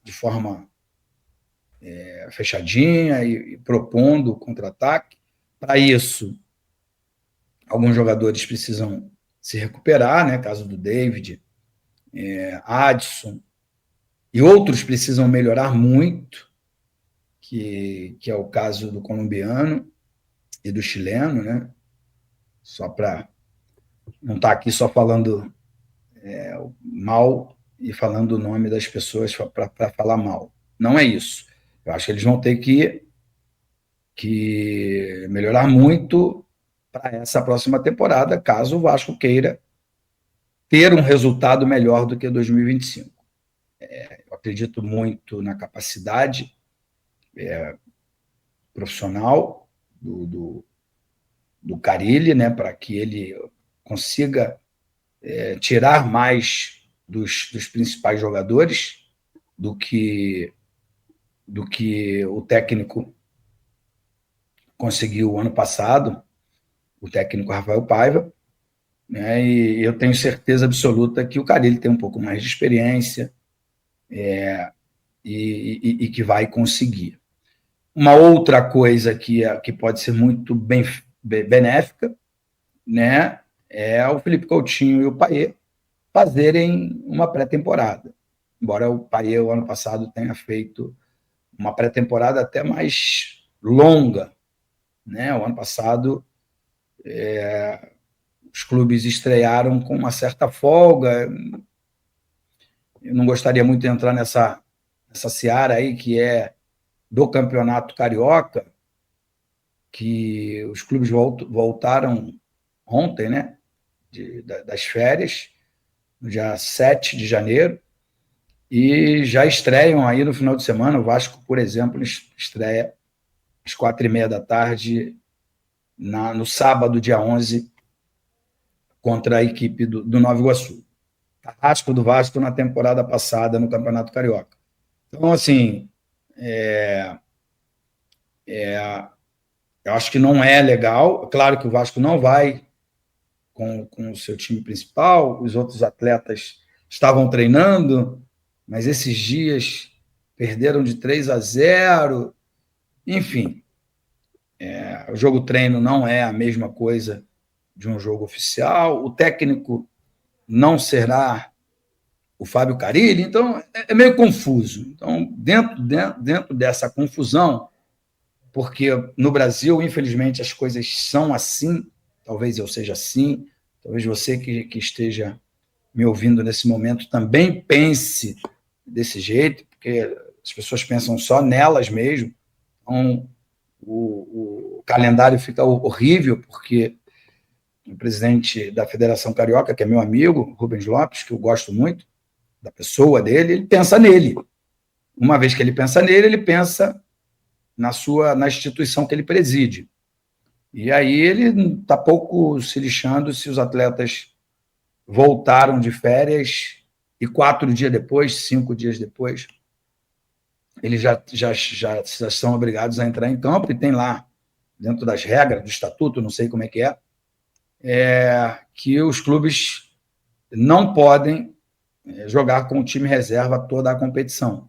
de forma fechadinha e propondo contra-ataque. Para isso, alguns jogadores precisam se recuperar, né? Caso do David, Adson, e outros precisam melhorar muito, que é o caso do colombiano e do chileno, né? Só para não estar aqui só falando mal e falando o nome das pessoas para falar mal. Não é isso. Eu acho que eles vão ter que melhorar muito para essa próxima temporada, caso o Vasco queira ter um resultado melhor do que 2025. Eu acredito muito na capacidade profissional do Carille, né, para que ele consiga tirar mais dos principais jogadores do que o técnico conseguiu ano passado, o técnico Rafael Paiva, né, e eu tenho certeza absoluta que o Carille tem um pouco mais de experiência e que vai conseguir. Uma outra coisa que pode ser muito benéfica, né, é o Felipe Coutinho e o Payet fazerem uma pré-temporada. Embora o Payet, o ano passado, tenha feito uma pré-temporada até mais longa, né? O ano passado, os clubes estrearam com uma certa folga. Eu não gostaria muito de entrar nessa seara aí, que é do Campeonato Carioca, que os clubes voltaram ontem, né? Das férias, no dia 7 de janeiro, e já estreiam aí no final de semana. O Vasco, por exemplo, estreia às 4h30 no sábado, dia 11, contra a equipe do Nova Iguaçu. Carrasco do Vasco na temporada passada no Campeonato Carioca. Então, assim, eu acho que não é legal. Claro que o Vasco não vai com o seu time principal, os outros atletas estavam treinando, mas esses dias perderam de 3-0. Enfim, o jogo treino não é a mesma coisa de um jogo oficial. O técnico não será o Fábio Carille, então é meio confuso. Então, dentro dessa confusão, porque no Brasil, infelizmente, as coisas são assim, talvez eu seja assim, talvez você que esteja me ouvindo nesse momento também pense desse jeito, porque as pessoas pensam só nelas mesmo. Então, o calendário fica horrível, porque o presidente da Federação Carioca, que é meu amigo, Rubens Lopes, que eu gosto muito da pessoa dele, ele pensa nele. Uma vez que ele pensa nele, ele pensa na instituição que ele preside. E aí ele está pouco se lixando se os atletas voltaram de férias e 4 dias depois, 5 dias depois, eles já são obrigados a entrar em campo, e tem lá, dentro das regras do estatuto, não sei como é, que os clubes não podem jogar com o time reserva toda a competição.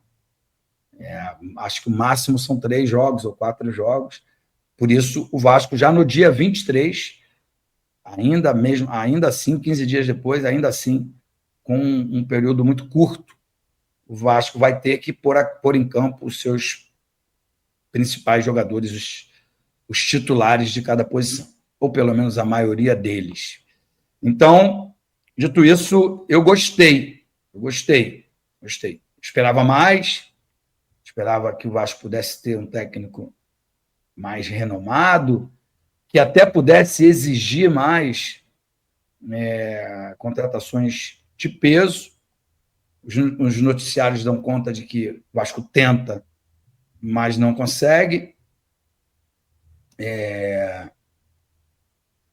Acho que o máximo são 3 jogos ou 4 jogos. Por isso, o Vasco, já no dia 23, ainda assim, 15 dias depois, ainda assim, com um período muito curto, o Vasco vai ter que pôr em campo os seus principais jogadores, os titulares de cada posição, ou pelo menos a maioria deles. Então, dito isso, eu gostei. Esperava mais, esperava que o Vasco pudesse ter um técnico mais renomado, que até pudesse exigir mais contratações de peso. Os noticiários dão conta de que o Vasco tenta, mas não consegue,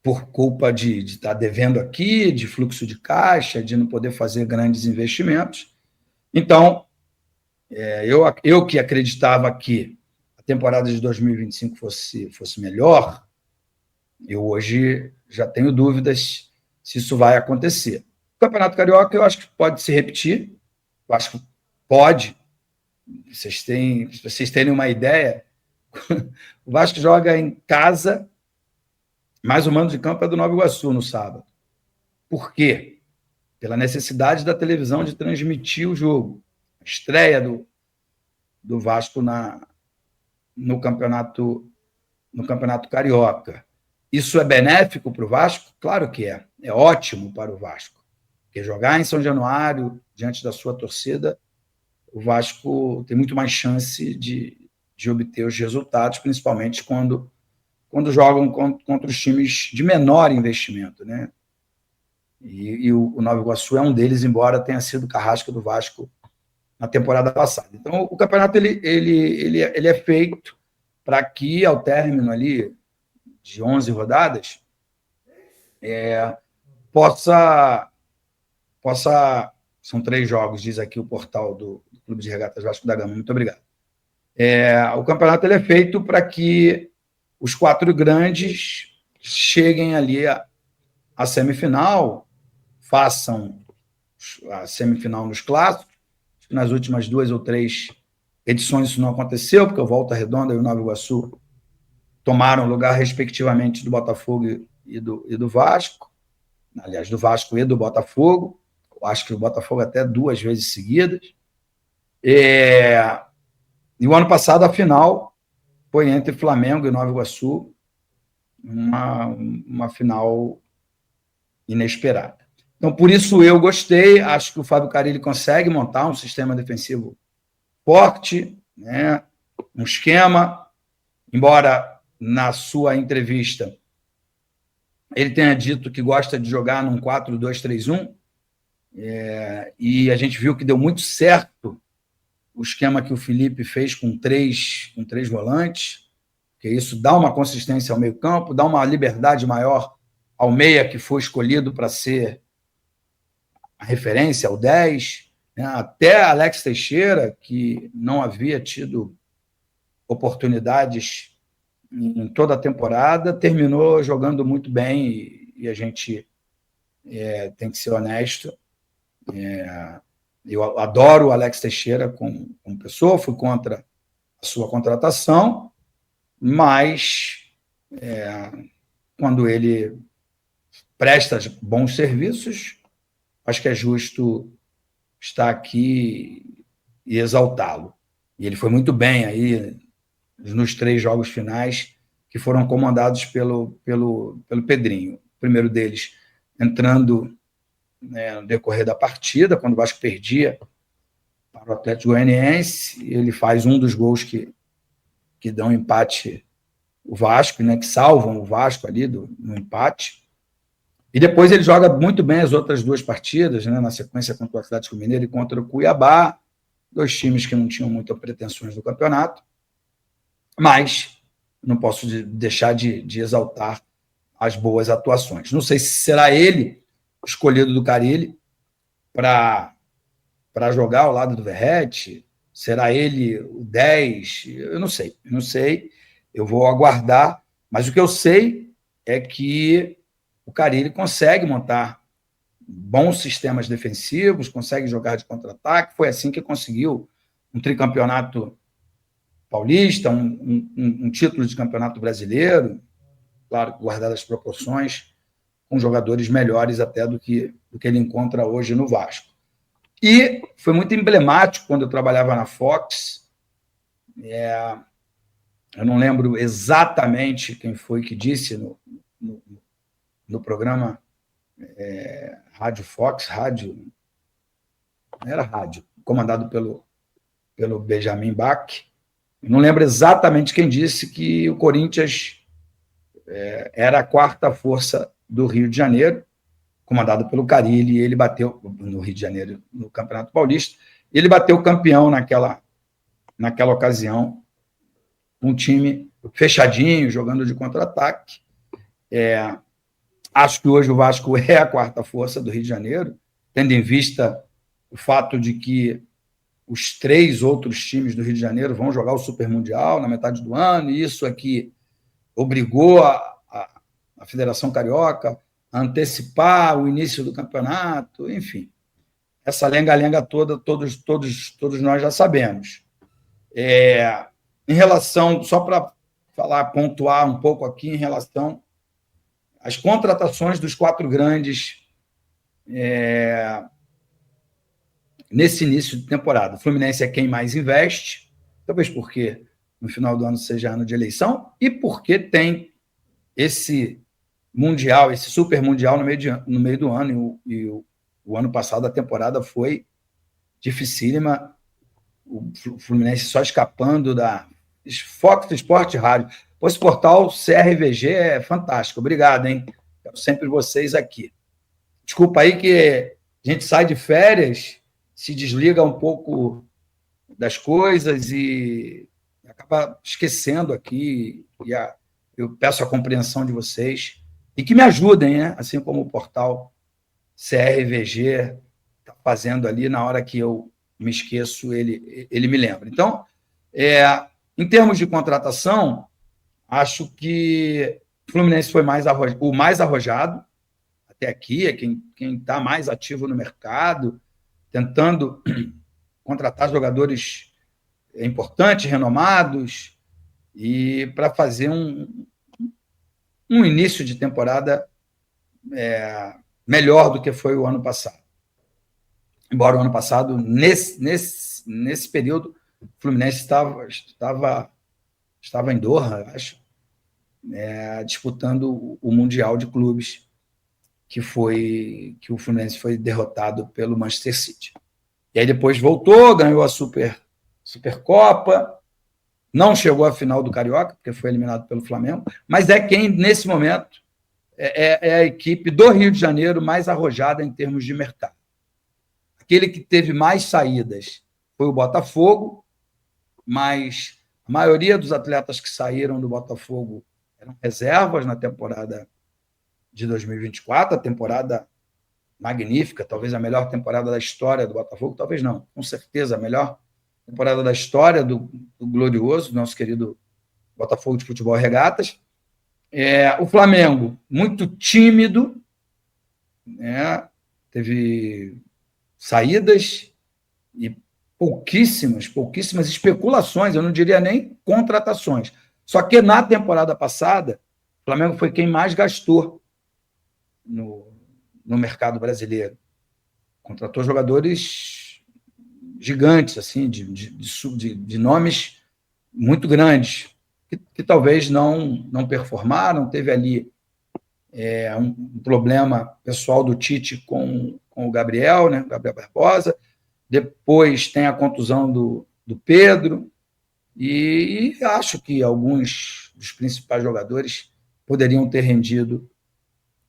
por culpa de estar devendo aqui, de fluxo de caixa, de não poder fazer grandes investimentos. Então, eu que acreditava que a temporada de 2025 fosse melhor, eu hoje já tenho dúvidas se isso vai acontecer. O Campeonato Carioca, eu acho que pode se repetir, eu acho que pode, vocês terem uma ideia, o Vasco joga em casa, mas o mando de campo é do Nova Iguaçu no sábado. Por quê? Pela necessidade da televisão de transmitir o jogo. A estreia do Vasco no campeonato carioca. Isso é benéfico para o Vasco? Claro que é. É ótimo para o Vasco. Porque jogar em São Januário, diante da sua torcida, o Vasco tem muito mais chance de obter os resultados, principalmente quando jogam contra os times de menor investimento, né? E o Nova Iguaçu é um deles, embora tenha sido carrasco do Vasco na temporada passada. Então, o campeonato ele é feito para que, ao término ali de 11 rodadas, possa... São 3 jogos, diz aqui o portal do Clube de Regatas Vasco da Gama. Muito obrigado. O campeonato ele é feito para que os 4 grandes cheguem ali à semifinal, façam a semifinal nos clássicos. Nas últimas 2 ou 3 edições isso não aconteceu, porque o Volta Redonda e o Nova Iguaçu tomaram lugar, respectivamente, do Botafogo e do Vasco. Aliás, do Vasco e do Botafogo. Eu acho que o Botafogo até 2 vezes seguidas. E o ano passado, a final foi entre Flamengo e Nova Iguaçu, uma final inesperada. Então, por isso eu gostei, acho que o Fábio Carille consegue montar um sistema defensivo forte, né? Um esquema, embora na sua entrevista ele tenha dito que gosta de jogar num 4-2-3-1, e a gente viu que deu muito certo o esquema que o Felipe fez com três volantes, que isso dá uma consistência ao meio-campo, dá uma liberdade maior ao meia que foi escolhido para ser a referência, ao 10, né? Até Alex Teixeira, que não havia tido oportunidades em toda a temporada, terminou jogando muito bem, e a gente tem que ser honesto. Eu adoro o Alex Teixeira como pessoa, fui contra a sua contratação, mas quando ele presta bons serviços, acho que é justo estar aqui e exaltá-lo. E ele foi muito bem aí nos 3 jogos finais que foram comandados pelo Pedrinho. O primeiro deles entrando, né, no decorrer da partida, quando o Vasco perdia para o Atlético Goianiense, ele faz um dos gols que dão empate o Vasco, né, que salvam o Vasco ali no empate. E depois ele joga muito bem as outras 2 partidas, né, na sequência contra o Atlético Mineiro e contra o Cuiabá, 2 times que não tinham muitas pretensões no campeonato, mas não posso deixar de exaltar as boas atuações. Não sei se será ele escolhido do Carille para jogar ao lado do Verratti, será ele o 10, eu não sei, eu vou aguardar, mas o que eu sei é que o Carille consegue montar bons sistemas defensivos, consegue jogar de contra-ataque, foi assim que conseguiu um tricampeonato paulista, um título de campeonato brasileiro, claro, guardadas as proporções, com jogadores melhores até do que ele encontra hoje no Vasco. E foi muito emblemático quando eu trabalhava na Fox, eu não lembro exatamente quem foi que disse no programa Rádio Fox, era rádio, comandado pelo Benjamin Bach. Eu não lembro exatamente quem disse que o Corinthians era a 4ª força do Rio de Janeiro, comandado pelo Carille, e ele bateu no Rio de Janeiro, no Campeonato Paulista, ele bateu campeão naquela ocasião, um time fechadinho, jogando de contra-ataque. Acho que hoje o Vasco é a 4ª força do Rio de Janeiro, tendo em vista o fato de que os 3 outros times do Rio de Janeiro vão jogar o Super Mundial na metade do ano, e isso aqui obrigou a Federação Carioca a antecipar o início do campeonato, enfim. Essa lenga-lenga toda, todos nós já sabemos. Em relação, só para pontuar um pouco aqui, em relação às contratações dos 4 grandes nesse início de temporada. O Fluminense é quem mais investe, talvez porque no final do ano seja ano de eleição, e porque tem esse Mundial, esse Super Mundial no meio do ano, e o ano passado a temporada foi dificílima, o Fluminense só escapando da Fox Sport Rádio. Esse portal CRVG é fantástico, obrigado, hein? Quero sempre vocês aqui. Desculpa aí que a gente sai de férias, se desliga um pouco das coisas e acaba esquecendo aqui, e eu peço a compreensão de vocês e que me ajudem, né? Assim como o portal CRVG está fazendo ali, na hora que eu me esqueço, ele me lembra. Então, em termos de contratação, acho que o Fluminense foi o mais arrojado até aqui, é quem está mais ativo no mercado, tentando contratar jogadores importantes, renomados, e para fazer um início de temporada melhor do que foi o ano passado. Embora o ano passado, nesse período, o Fluminense estava em Doha, acho, disputando o Mundial de Clubes, que o Fluminense foi derrotado pelo Manchester City. E aí depois voltou, ganhou a Supercopa, não chegou à final do Carioca, porque foi eliminado pelo Flamengo, mas é quem, nesse momento, é a equipe do Rio de Janeiro mais arrojada em termos de mercado. Aquele que teve mais saídas foi o Botafogo, mas a maioria dos atletas que saíram do Botafogo eram reservas na temporada de 2024, a temporada magnífica, talvez a melhor temporada da história do Botafogo, talvez não, com certeza a melhor temporada da história do glorioso, nosso querido Botafogo de Futebol e Regatas. O Flamengo, muito tímido, teve saídas e pouquíssimas especulações, eu não diria nem contratações. Só que na temporada passada, o Flamengo foi quem mais gastou no mercado brasileiro. Contratou jogadores gigantes, assim, de nomes muito grandes, que talvez não performaram. Teve ali um problema pessoal do Tite com o Gabriel, né? Gabriel Barbosa. Depois tem a contusão do Pedro, e acho que alguns dos principais jogadores poderiam ter rendido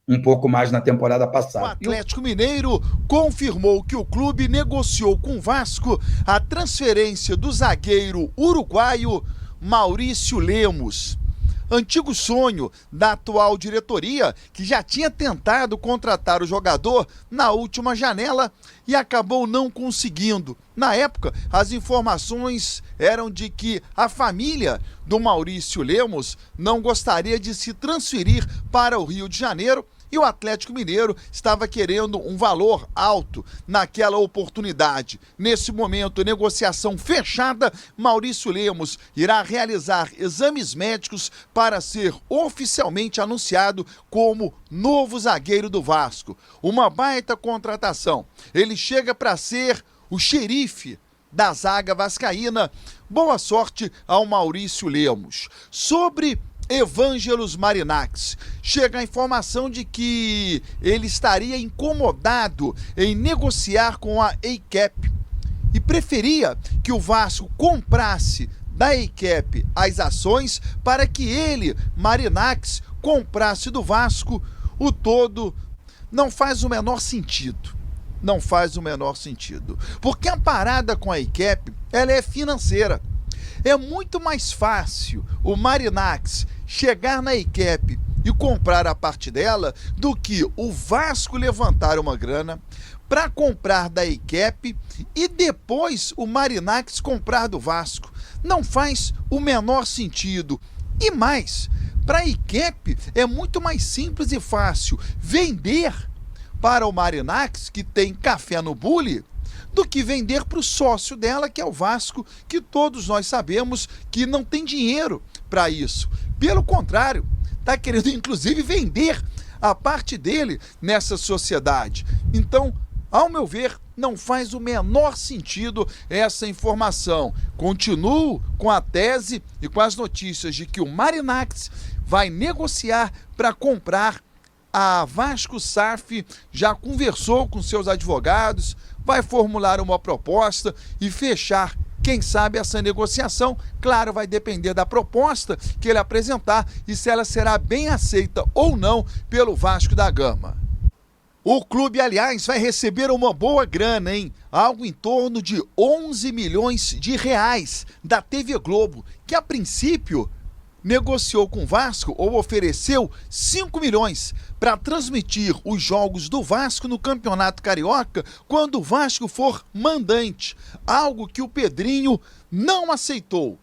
um pouco mais na temporada passada. O Atlético Mineiro confirmou que o clube negociou com o Vasco a transferência do zagueiro uruguaio Maurício Lemos. Antigo sonho da atual diretoria, que já tinha tentado contratar o jogador na última janela e acabou não conseguindo. Na época, as informações eram de que a família do Maurício Lemos não gostaria de se transferir para o Rio de Janeiro, e o Atlético Mineiro estava querendo um valor alto naquela oportunidade. Nesse momento, negociação fechada, Maurício Lemos irá realizar exames médicos para ser oficialmente anunciado como novo zagueiro do Vasco. Uma baita contratação. Ele chega para ser o xerife da zaga vascaína. Boa sorte ao Maurício Lemos. Sobre Evangelos Marinax, chega a informação de que ele estaria incomodado em negociar com a EICAP e preferia que o Vasco comprasse da EICAP as ações para que ele, Marinax, comprasse do Vasco. O todo não faz o menor sentido. Não faz o menor sentido. Porque a parada com a EICAP, ela é financeira. É muito mais fácil o Marinax chegar na EICAP e comprar a parte dela do que o Vasco levantar uma grana para comprar da EICAP e depois o Marinax comprar do Vasco. Não faz o menor sentido. E mais, para a EICAP é muito mais simples e fácil vender para o Marinax, que tem café no bule, do que vender para o sócio dela, que é o Vasco, que todos nós sabemos que não tem dinheiro para isso. Pelo contrário, está querendo inclusive vender a parte dele nessa sociedade. Então, ao meu ver, não faz o menor sentido essa informação. Continuo com a tese e com as notícias de que o Marinacci vai negociar para comprar a Vasco SAF, já conversou com seus advogados, vai formular uma proposta e fechar, quem sabe, essa negociação. Claro, vai depender da proposta que ele apresentar e se ela será bem aceita ou não pelo Vasco da Gama. O clube, aliás, vai receber uma boa grana, hein? Algo em torno de 11 milhões de reais da TV Globo, que a princípio negociou com o Vasco ou ofereceu 5 milhões para transmitir os jogos do Vasco no Campeonato Carioca quando o Vasco for mandante, algo que o Pedrinho não aceitou.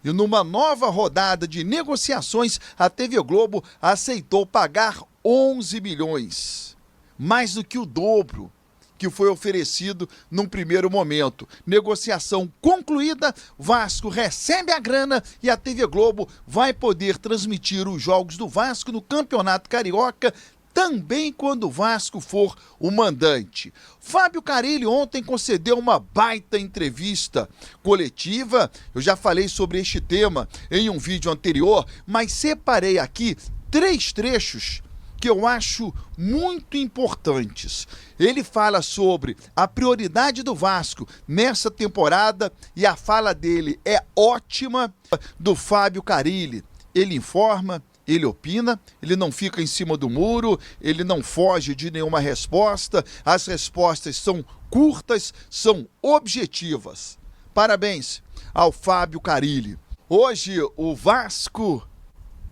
E numa nova rodada de negociações, a TV Globo aceitou pagar 11 milhões, mais do que o dobro que foi oferecido num primeiro momento. Negociação concluída, Vasco recebe a grana e a TV Globo vai poder transmitir os jogos do Vasco no Campeonato Carioca também quando o Vasco for o mandante. Fábio Carille ontem concedeu uma baita entrevista coletiva. Eu já falei sobre este tema em um vídeo anterior, mas separei aqui 3 trechos que eu acho muito importantes. Ele fala sobre a prioridade do Vasco nessa temporada e a fala dele é ótima, do Fábio Carille. Ele informa, ele opina, ele não fica em cima do muro, ele não foge de nenhuma resposta, as respostas são curtas, são objetivas. Parabéns ao Fábio Carille. Hoje o Vasco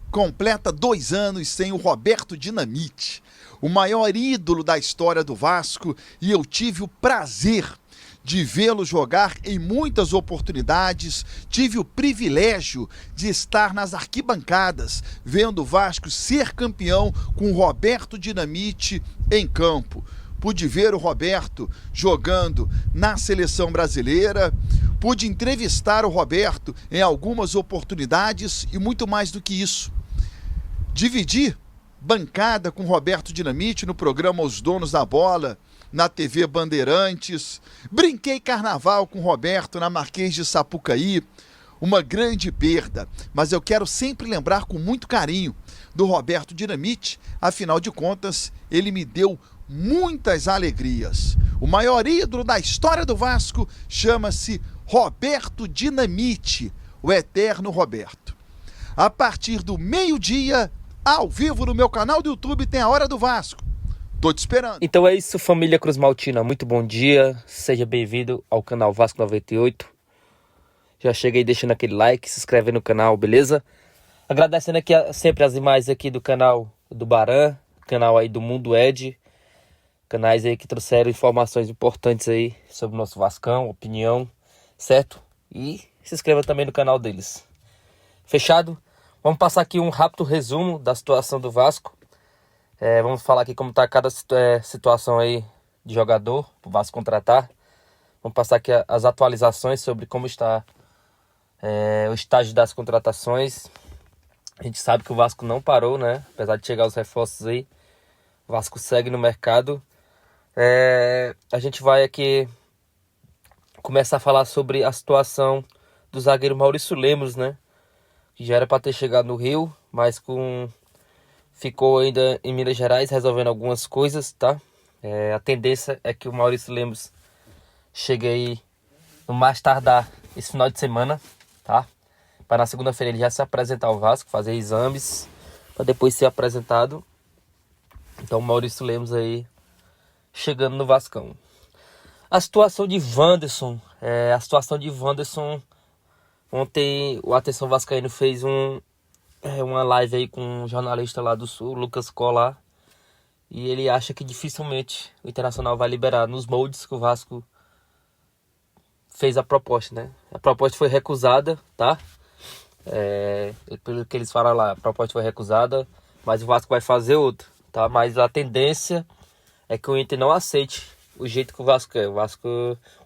completa 2 anos sem o Roberto Dinamite, o maior ídolo da história do Vasco, e eu tive o prazer de vê-lo jogar em muitas oportunidades, tive o privilégio de estar nas arquibancadas, vendo o Vasco ser campeão com o Roberto Dinamite em campo. Pude ver o Roberto jogando na seleção brasileira, pude entrevistar o Roberto em algumas oportunidades e muito mais do que isso. Dividi bancada com Roberto Dinamite no programa Os Donos da Bola, na TV Bandeirantes. Brinquei carnaval com Roberto na Marquês de Sapucaí. Uma grande perda, mas eu quero sempre lembrar com muito carinho do Roberto Dinamite. Afinal de contas, ele me deu muitas alegrias. O maior ídolo da história do Vasco chama-se Roberto Dinamite, o eterno Roberto. A partir do meio-dia, ao vivo no meu canal do YouTube, tem a Hora do Vasco. Tô te esperando. Então é isso, família Cruz Maltina. Muito bom dia. Seja bem-vindo ao canal Vasco 98. Já chega aí deixando aquele like, se inscreve no canal, beleza? Agradecendo aqui sempre as imagens aqui do canal do Baran, canal aí do Mundo Ed. Canais aí que trouxeram informações importantes aí sobre o nosso Vascão, opinião, certo? E se inscreva também no canal deles. Fechado? Vamos passar aqui um rápido resumo da situação do Vasco. Vamos falar aqui como está cada situação aí de jogador para o Vasco contratar. Vamos passar aqui as atualizações sobre como está o estágio das contratações. A gente sabe que o Vasco não parou, né? Apesar de chegar os reforços aí, o Vasco segue no mercado. A gente vai aqui começar a falar sobre a situação do zagueiro Maurício Lemos, né? Que já era para ter chegado no Rio, mas ficou ainda em Minas Gerais resolvendo algumas coisas, tá? A tendência é que o Maurício Lemos chegue aí no mais tardar esse final de semana, tá? Para na segunda-feira ele já se apresentar ao Vasco, fazer exames, para depois ser apresentado. Então o Maurício Lemos aí chegando no Vascão. A situação de Wanderson, ontem o Atenção Vascaíno fez uma live aí com um jornalista lá do Sul, Lucas Colar, e ele acha que dificilmente o Internacional vai liberar nos moldes que o Vasco fez a proposta, né? A proposta foi recusada, tá? Pelo que eles falam lá, a proposta foi recusada, mas o Vasco vai fazer outra, tá? Mas a tendência é que o Inter não aceite o jeito que o Vasco quer.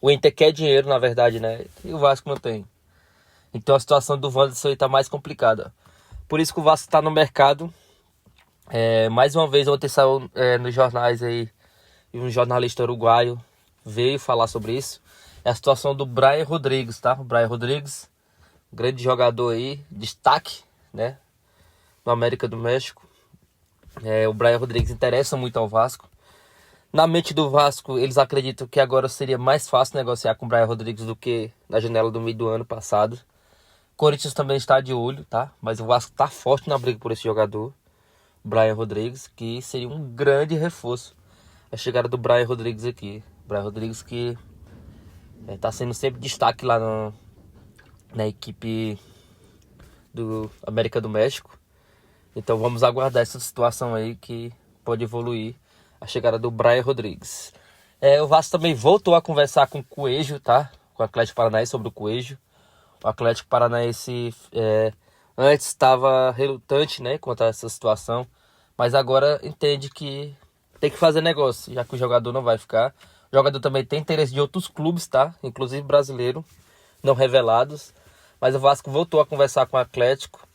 O Inter quer dinheiro, na verdade, né? E o Vasco não tem. Então a situação do Wanderson aí tá mais complicada. Por isso que o Vasco tá no mercado. Mais uma vez, ontem saiu nos jornais aí, e um jornalista uruguaio veio falar sobre isso. É a situação do Brian Rodrigues, tá? O Brian Rodrigues, grande jogador aí, destaque, né? No América do México. O Brian Rodrigues interessa muito ao Vasco. Na mente do Vasco, eles acreditam que agora seria mais fácil negociar com o Brian Rodrigues do que na janela do meio do ano passado. O Corinthians também está de olho, tá? Mas o Vasco tá forte na briga por esse jogador, Brian Rodrigues, que seria um grande reforço a chegada do Brian Rodrigues aqui. Brian Rodrigues que tá sendo sempre destaque lá na equipe do América do México. Então vamos aguardar essa situação aí que pode evoluir a chegada do Brian Rodrigues. O Vasco também voltou a conversar com o Coelho, tá? Com o Atlético Paranaense sobre o Coelho. O Atlético Paranaense antes estava relutante, né, quanto a essa situação, mas agora entende que tem que fazer negócio, já que o jogador não vai ficar. O jogador também tem interesse de outros clubes, tá? Inclusive brasileiro, não revelados. Mas o Vasco voltou a conversar com o Atlético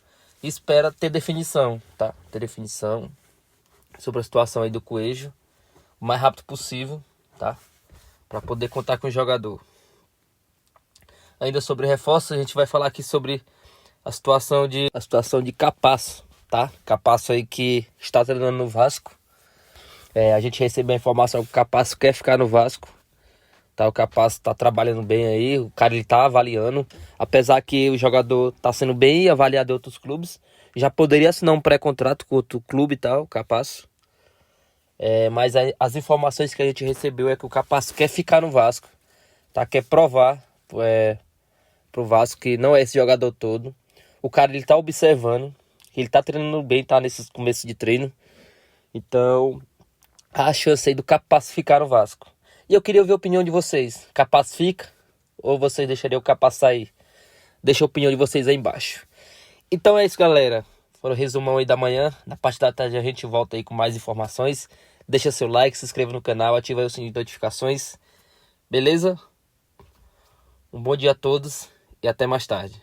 e espera ter definição, tá? Ter definição sobre a situação aí do Coelho o mais rápido possível, tá? Para poder contar com o jogador. Ainda sobre reforços, a gente vai falar aqui sobre a situação de Capasso, tá? Capasso aí que está treinando no Vasco. A gente recebeu a informação que o Capasso quer ficar no Vasco, tá? O Capasso está trabalhando bem aí, o cara ele tá avaliando, apesar que o jogador está sendo bem avaliado em outros clubes, já poderia assinar um pré-contrato com outro clube e tal, o Capasso. Mas as informações que a gente recebeu é que o Capasso quer ficar no Vasco, tá? Quer provar pro Vasco que não é esse jogador todo. O cara ele tá observando, ele tá treinando bem, tá nesses começos de treino. Então, a chance aí do Capasso ficar no Vasco. E eu queria ouvir a opinião de vocês. Capasso fica? Ou vocês deixariam o Capasso sair? Deixa a opinião de vocês aí embaixo. Então é isso, galera. Foi o resumão aí da manhã. Na parte da tarde a gente volta aí com mais informações. Deixa seu like, se inscreva no canal, ativa aí o sininho de notificações. Beleza? Um bom dia a todos e até mais tarde.